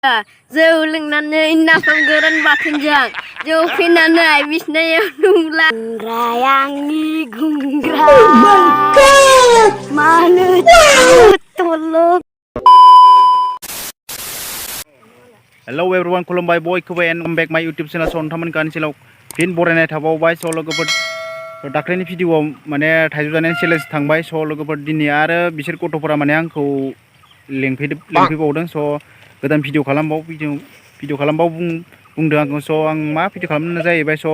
जौ लोंनानै नाफाम गोरान बाथोनजों जौ फेनानै बिसिनायाव नुला गुंग्राय आंनि गुंग्रा मानो तलक Hello everyone, खुलुमबाय बयखौबो एन्ड कम बेक माय YouTube चेनेल नोंथांमोननि ओनसोलाव फिन बरायनाय थाबावबाय स' लोगोफोर दाख्लैनि भिडिअआव माने थाइजौ जानायनि चेलेन्ज थांबाय स' लोगोफोर दिनै आरो बिसोर गथ'फोरा माने आंखौ लेंफैबावदों स' गोदान भिडिअ खालामबाव बुंदों आंखौ स' आं मा भिडिअ खालामनो जाहैबाय स'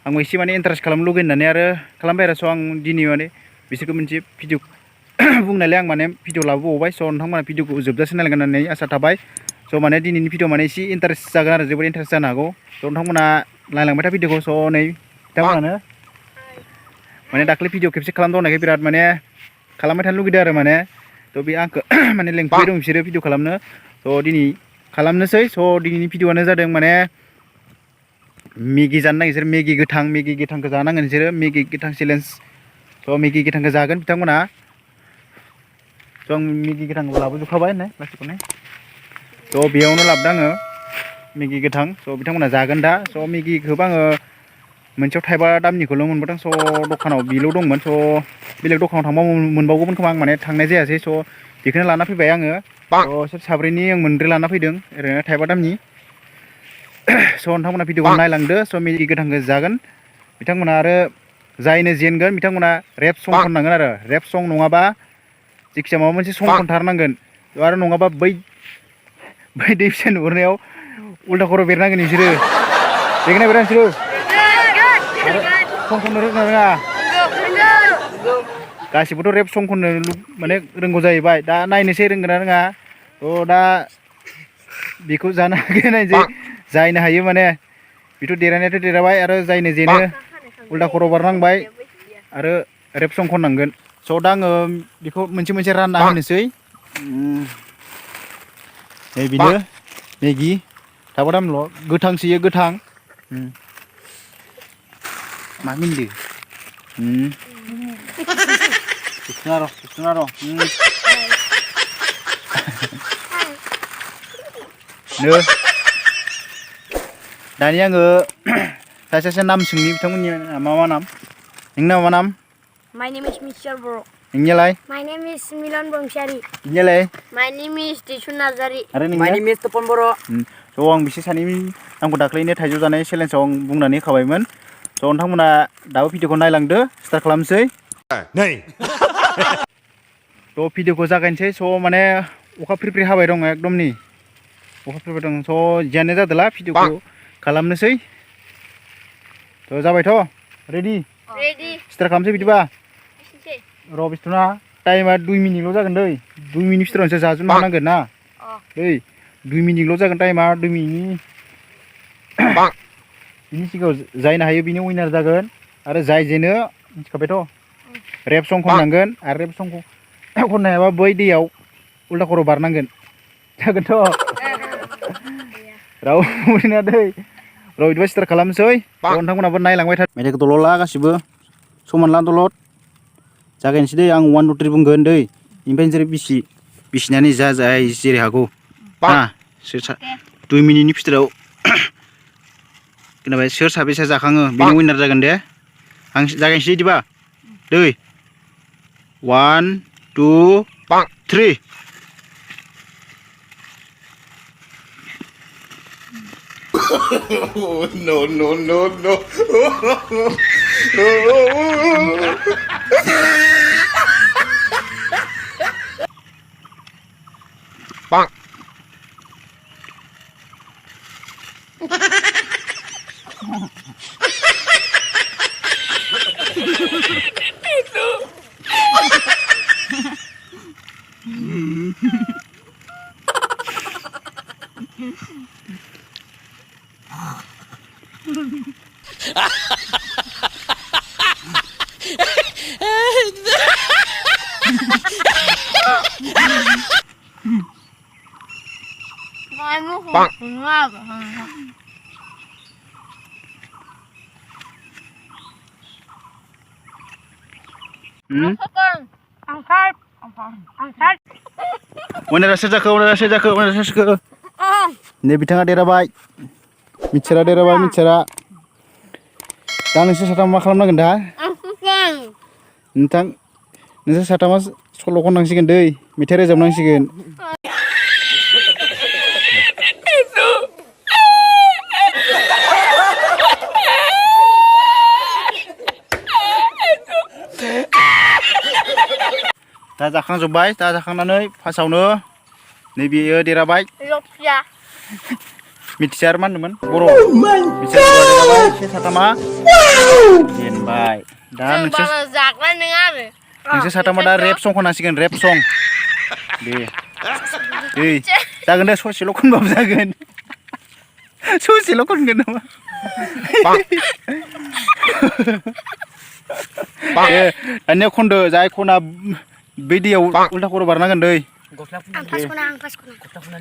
आंबो एसे माने इन्टारेस्ट खालामनो लुगैयो होननानै आरो खालामबाय आरो स' आं दिनै माने बिसोरखौ मोनसे भिडिअ बुंनायलाय आं माने भिडिअ लाबोबावबाय स' नोंथांमोना भिडिअखौ जोबजासिम नायगोन होननानै आसा थाबाय स' माने दिनैनि भिडिअ माने एसे इन्टारेस्ट जागोन आरो जोबोद इन्टारेस्ट जानो हागौ स' नोंथांमोना नायलांबाय था भिडिअखौ स' नै बिथांमोनानो माने दाख्लै भिडिअ खेबसे खालामदावनायखाय बिराद माने खालामबाय थानो लुगैदों आरो माने थ' बे आंखौ माने लेंफैबाय दं बिसोरो भिडिअ खालामनो स' दिनै खालामनोसै स' दिनैनि भिडिअआनो जादों माने मेगि जानो नागिर बिसोर मेगि गोथांखौ जानांगोन बिसोरो मेगि गोथां चेलेन्ज स' मेगि गोथांखौ जागोन बिथांमोना स' आं मेगि गोथांखौ लाबोजोबखाबाय होननाय प्लास्टिकखौनो स' बेयावनो लाबोदों आङो मेगि गोथां स' बिथांमोना जागोन दा स' मेगिखौबो आङो मोनसेयाव थाइबा दामनिखौल' मोनबोदों स' दखानाव बेल' दंमोन स' बेलेग दखानाव थांबा मोनबावगौमोन खोमा आं माने थांनाय जायासै स' बेखौनो लाना फैबाय आङो स' सोर साब्रैनि आं मोनब्रै लाना फैदों ओरैनो थाइबा दामनि स' नोंथांमोना भिडिअखौ नायलांदो स' मेगि गोथांखौ जागोन बिथांमोना आरो जायनो जेनगोन बिथांमोना रेप सं खननांगोन आरो रेप सं नङाबा जायखिजाया माबा मोनसे सं खनथारनांगोन आरो नङाबा बै दै फिसा नुहुरनायाव उल्था खर' बेरनांगोन बिसोरो बेरगोना बेरा नोंसोरो आरो सं खननो रोङा गासिबोथ' रेप सं खननो माने रोंगौ जाहैबाय दा नायनोसै रोंगोना रोङा थ' दा बेखौ जानो नायनोसै जायनो हायो माने बेथ' देरहानायाथ' देरहाबाय आरो जायनो जेनो उल्था खर' बारनांबाय आरो रेप सं खननांगोन स' दा आङो बेखौ मोनसे रानना होनोसै नै बेनो मेगि थाइबा दामल' गोथांसोयो गोथां मा मिनदो सुना र' नो दानि आङो सासे नाम सोंनि बिथांमोननि मा नाम नोंना मा नाम My name is Mr. Bro. नोंनियालाय My name is Milan Bongsyari. नोंनियालाय My name is Tisun Nazari. आरो My name is Topon Boro. स' आं बिसोर सानैनि आंखौ दाख्लैनो थाइजौ जानाय चेलेन्जआव आं बुंनानै होखाबायमोन स' नोंथांमोना दाबो भिडिअखौ नायलांदो स्टार्ट खालामसै थ' भिडिअखौ जागायनोसै स' माने अखा फ्रि फ्रि हाबाय दं एकदमनि अखा फ्रि दं स' जियानो जादोला भिडिअखौ खालामनोसै थ' जाबायथ' रेडि स्टार्ट खालामसै बिदिबा र' बिस्थुना टाइमा 2 मिनिटल' जागोन दै 2 मिनिट बिथोरावसो जाजोबनो हानांगोन ना दै 2 मिनिटल' जागोन टाइमा 2 मिनिटनि बिनि सिगाङाव जायनो हायो बिनि उइनार जागोन आरो जाय जेनो मिथिखाबायथ' रेप सं खननांगोन आरो रेप सं खननो हायाबा बै दैयाव उल्था खर' बारनांगोन जागोनथ' रावबो मोना दै र' बिदिबा स्टार्ट खालामनोसै नोंथांमोनाबो नायलांबाय था मेथाइखौ दलद ला गासिबो समान ला दलद जागायनोसै दै आं 1 2 3 बुंगोन दै ओमफ्राय नोंसोर बिसिनानै जाय जेरै हागौ सोर 2 मिनिटनि भितोराव खोनाबाय सोर साबेसे जाखाङो बेनि उइनार जागोन दे आं जागायनोसै बिदिबा दै 1 2 3 Oh, no. Udah rasa jago. नै बिथाङा देरहाबाय मिथिसारा देरहाबाय मिथिसारा दा नोंसोर साथाम मा खालामनांगोन दा नोंसोर साथामा सल' खननांसिगोन दै मेथाइ रोजाबनांसिगोन दा जाखांजोब्बाय दा जाखांनानै फार्स्टआवनो नैबेयो देरहाबाय मिथिसार मा होनदोंमोन बर' मिथिसार देरहाबाय एसे साथामा जेनबाय दा नोंसोर साथामा दा रेप सं खननांसिगोन रेप सं दे जागोन दे ससेल' खनबाबो जागोन ससेल' खनगोन नामा दे दानिया खनदो जाय खना बे दैयाव उल्था खर' बारनांगोन दै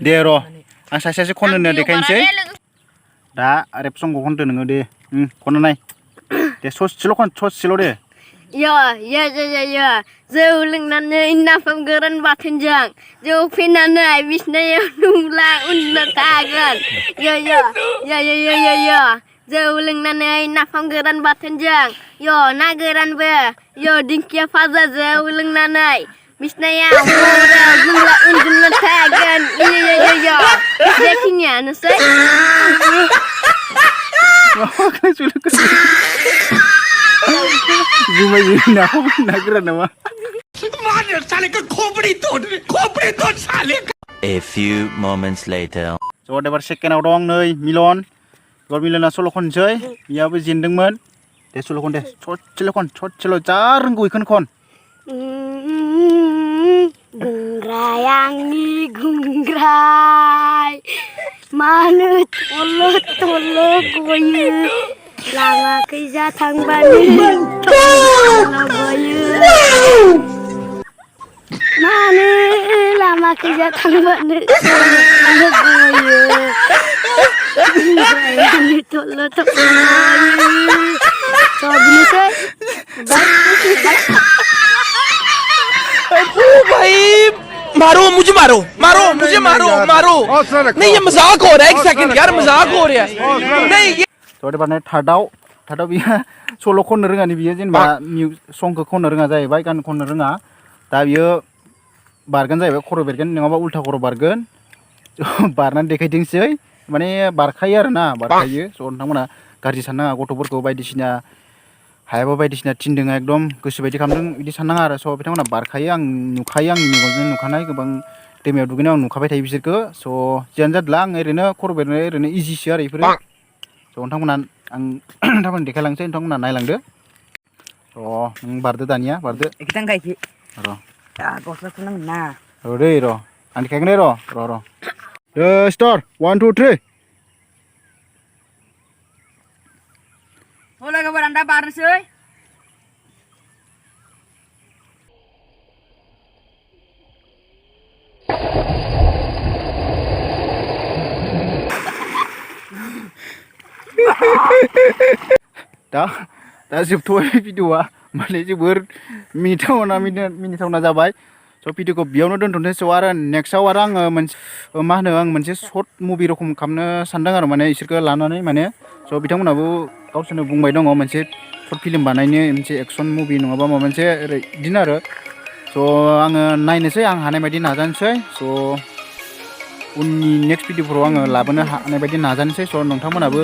दे र' आं सासे सासे खननो देखायनोसै दा रेप संखौ खनदो नोङो दे खनना नाय दे ससेल' खन ससेल' दे जौ लोंनानै नाफाम गोरान बाथोनजों जौ फैनानै बिसिनायाव नुब्ला उन्दुना थागोन जौ लोंनानै नाफाम गोरान बाथोनजों ना गोरानबो दिंखिया फाजा जौ लोंनानै बिसिनायाव नुब्ला उन्दुना थागोन बेखिनियानोसै जुमाय नाफाम ना गोरान नामा A few moments later. ज' एबार सेकेन्डआव दं नै मिलन एबार मिलना सल' खननोसै बियाबो जेनदोंमोन दे सल' खन दे ससेल' जा रोंगौ बेखौनो खन गुंग्राय आंनि गुंग्राय मानो थल' गयो लामाखैजा थांबानो गयो मानो लामाखैजा थांबानो गयो गुंग्रायानो थल' गयो भाई मारो मुझे मारो नहीं ये मजाक हो रहा है एक सेकंड यार मजाक हो रहा है नहीं थ' एबार थार्डआव बियो सल' खननो रोङानि बियो जेनेबा संखौ खननो रोङा जाहैबाय गान खननो रोङा दा बियो बारगोन जाहैबाय खर' बेरगोन नङाबा उल्था खर' बारगोन बारनानै देखायथोंसै माने बारखायो आरोना बारखायो स' नोंथांमोना गाज्रि साननाङा गथ'फोरखौ बायदिसिना हायाबा बायदिसिना थिनदों एकदम गोसो बायदि खालामदों बिदि साननाङा आरो स' बिथांमोना बारखायो आं नुखायो आंनि मेगनजों नुखानाय गोबां दैमायाव दुगैनायाव आं नुखाबाय थायो बिसोरखौ स' जियानो जादोला आं ओरैनो खर' बेरनाय ओरैनो इजिसो आरो बेफोरो स' नोंथांमोना आं नोंथांमोना देखायलांसै नोंथांमोना नायलांदो स' नों बारदो दानिया बारदो र' गस्लाखौ नांगोन ना र' दै र' आं देखायगोन दे र' स्टार 1 2 3 लोगोफोर आं दा बारनोसै दा जोबथ'बाय भिडिअआ माने जोबोर मिनिथावना जाबाय स' भिडिअखौ बेयावनो दोनथ'नोसै स' आरो नेक्स्टआव आरो आङो मोनसे सर्ट मुभि रखम खालामनो सानदों आरो माने इसोरखौ लानानै माने स' बिथांमोनाबो गावसोरनो बुंबाय दङ मोनसे सर्ट फिल्म बानायनो मोनसे एक्सन मुभि नङाबा माबा मोनसे ओरै बिदिनो आरो स' आङो नायनोसै आं हानाय बायदि नाजानोसै स' उननि नेक्स्ट भिडिअफोराव आङो लाबोनो हानाय बायदि नाजानोसै स' नोंथांमोनाबो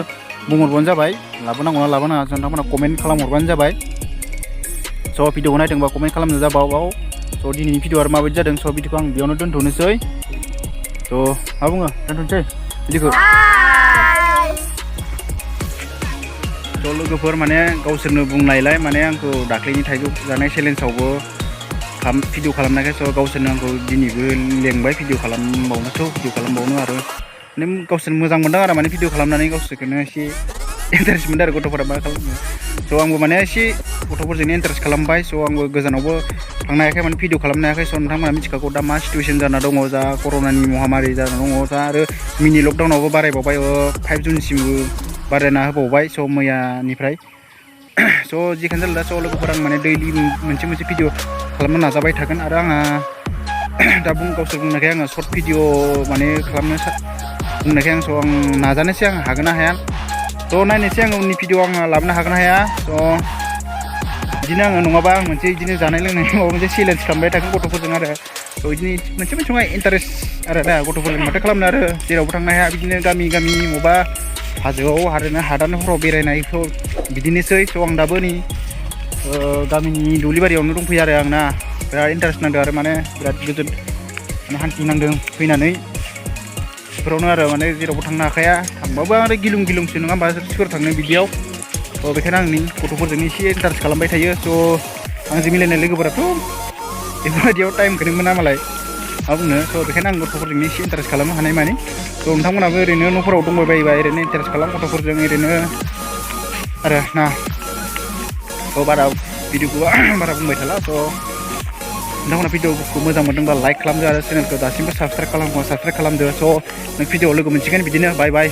बुंहरबानो जाबाय लाबोनांगौना लाबोनाङा नोंथांमोना कमेन्ट खालामहरबानो जाबाय स' भिडिअखौ नायदोंबा कमेन्ट खालामनो जाबाव स' दिनैनि भिडिअ आरो माबायदि जादों स' भिडिअखौ आं बेयावनो दोनथ'नोसै स' मा बुङो दोनथ'नोसै भिडिअखौ स' लोगोफोर माने गावसोरनो बुंनायलाय माने आंखौ दाख्लैनि थाइजौ जानाय चेलेन्जआवबो भिडिअ खालामनायखाय स' गावसोरनो आंखौ दिनैबो लेंबाय भिडिअ खालामबावनो आरो माने गावसोर मोजां मोनदों आरो माने भिडिअ खालामनानै गावसोरखौनो एसे इन्टारेस्ट मोनदों आरो गथ'फोरा मा खालामो स' आंबो माने एसे गथ'फोरजोंनो इन्टारेस्ट खालामबाय स' आंबो गोजानावबो थांनो हायाखै माने भिडिअ खालामनो हायाखै स' नोंथांमोना मिथिखागौ दा मा सिटुवेसन जाना दङ जा कर'नानि महामारि जाना दङ जा आरो मिनि लकडाउनावबो बारायबावबाय 5 जुनसिमबो बारायना होबावबाय स' मैयानिफ्राय स' जिखुनु जादोला स' लोगोफोर आं माने दैलि मोनसे भिडिअ खालामनो नाजाबाय थागोन आरो आंहा दा गावसोर बुंनायखाय आङो सर्ट भिडिअ माने खालामनो बुंनायखाय आं नाजानोसै आं हागोन ना हाया थ' नायनोसै आं उननि भिडिअ आं लाबोनो हागोन ना हाया थ' बिदिनो आङो नङाबा आं मोनसे बिदिनो जानाय लोंनाय माबा मोनसे चेलेन्ज खालामबाय थागोन गथ'फोरजों आरो थ' बिदिनो मोनसे इन्टारेस्ट आरो दा गथ'फोरजों माथो खालामनो आरो जेरावबो थांनो हाया बिदिनो गामि मबा हाजोआव हादानफोराव बेरायनायखौ बिदिनोसै थ' आं दाबो नै गामिनि दुब्लिबारियावनो दंफैयो आरो आंना बिराद इन्टारेस्ट नांदों आरो माने बिराद गोजोन माने हान्थि नांदों फैनानै बेफोरावनो आरो माने जेरावबो थांनो हाखाया थांबाबो आरो गिलुंसो नङा होमबा सोर थांनो बिदियाव थ' बेखायनो आं गथ'फोरजों एसे इन्टारेस्ट खालामबाय थायो थ' आंजों मिलायनाय लोगोफोराथ' बेफोरबायदियाव टाइमखौनो मोना मालाय मा बुंनो थ' बेखायनो आं गथ'फोरजों एसे इन्टारेस्ट खालामनो हानाय मानि थ' नोंथांमोनाबो ओरैनो न'फोराव दंबाय बायोबा ओरैनो इन्टारेस्ट खालाम गथ'फोरजों ओरैनो आरो ना थ' बारा भिडिअखौ बारा बुंबाय थाला थ' नोंथांमोना भिडिअखौ मोजां मोनदोंबा लाइक खालामदो आरो चेनेलखौ दासिमबो साबसक्राइब खालामदो स' नों भिडिअआव लोगो मोनसिगोन बिदिनो बाय बाय